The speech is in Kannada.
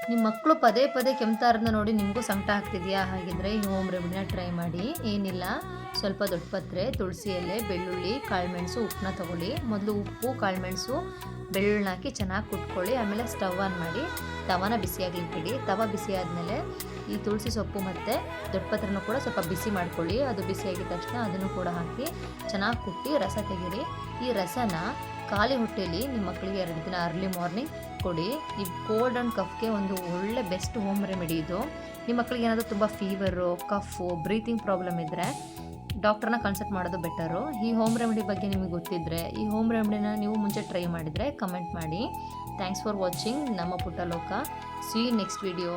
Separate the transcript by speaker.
Speaker 1: ನಿಮ್ಮ ಮಕ್ಕಳು ಪದೇ ಪದೇ ಕೆಮ್ತಾ ಇರೋದನ್ನ ನೋಡಿ ನಿಮಗೂ ಸಂಕಟ ಆಗ್ತಿದೆಯಾ? ಹಾಗಿದ್ರೆ ಈ ಹೋಮ್ ರೆಮಿಡಿನ ಟ್ರೈ ಮಾಡಿ. ಏನಿಲ್ಲ, ಸ್ವಲ್ಪ ದೊಡ್ಡ ಪತ್ರೆ, ತುಳಸಿ ಎಲೆ, ಬೆಳ್ಳುಳ್ಳಿ, ಕಾಳುಮೆಣಸು, ಉಪ್ಪನ್ನ ತೊಗೊಳ್ಳಿ. ಮೊದಲು ಉಪ್ಪು, ಕಾಳುಮೆಣಸು, ಬೆಳ್ಳುಳ್ಳಿ ಹಾಕಿ ಚೆನ್ನಾಗಿ ಕುಟ್ಕೊಳ್ಳಿ. ಆಮೇಲೆ ಸ್ಟವ್ ಆನ್ ಮಾಡಿ ತವಾನ ಬಿಸಿಯಾಗ್ಲಿಕ್ಕಿಡಿ. ತವ ಬಿಸಿ ಆದಮೇಲೆ ಈ ತುಳಸಿ ಸೊಪ್ಪು ಮತ್ತು ದೊಡ್ಡ ಪತ್ರೆನೂ ಕೂಡ ಸ್ವಲ್ಪ ಬಿಸಿ ಮಾಡ್ಕೊಳ್ಳಿ. ಅದು ಬಿಸಿಯಾಗಿದ ತಕ್ಷಣ ಅದನ್ನು ಕೂಡ ಹಾಕಿ ಚೆನ್ನಾಗಿ ಕುಟ್ಟಿ ರಸ ತೆಗೀರಿ. ಈ ರಸನ ಖಾಲಿ ಹೊಟ್ಟೆಯಲ್ಲಿ ನಿಮ್ಮ ಮಕ್ಕಳಿಗೆ 2 ದಿನ ಅರ್ಲಿ ಮಾರ್ನಿಂಗ್ ಕೊಡಿ. ಈ ಕೋಲ್ಡ್ ಆ್ಯಂಡ್ ಕಫ್ಗೆ ಒಂದು ಒಳ್ಳೆ ಬೆಸ್ಟ್ ಹೋಮ್ ರೆಮಿಡಿ ಇದು. ನಿಮ್ಮ ಮಕ್ಕಳಿಗೆ ಏನಾದರೂ ತುಂಬ ಫೀವರು, ಕಫು, ಬ್ರೀತಿಂಗ್ ಪ್ರಾಬ್ಲಮ್ ಇದ್ದರೆ ಡಾಕ್ಟ್ರನ್ನ ಕನ್ಸಲ್ಟ್ ಮಾಡೋದು ಬೆಟರು. ಈ ಹೋಮ್ ರೆಮಿಡಿ ಬಗ್ಗೆ ನಿಮಗೆ ಗೊತ್ತಿದ್ದರೆ, ಈ ಹೋಮ್ ರೆಮಿಡಿನ ನೀವು ಮುಂಚೆ ಟ್ರೈ ಮಾಡಿದರೆ ಕಮೆಂಟ್ ಮಾಡಿ. ಥ್ಯಾಂಕ್ಸ್ ಫಾರ್ ವಾಚಿಂಗ್ ನಮ್ಮ ಪುಟ್ಟ ಲೋಕ. C next video.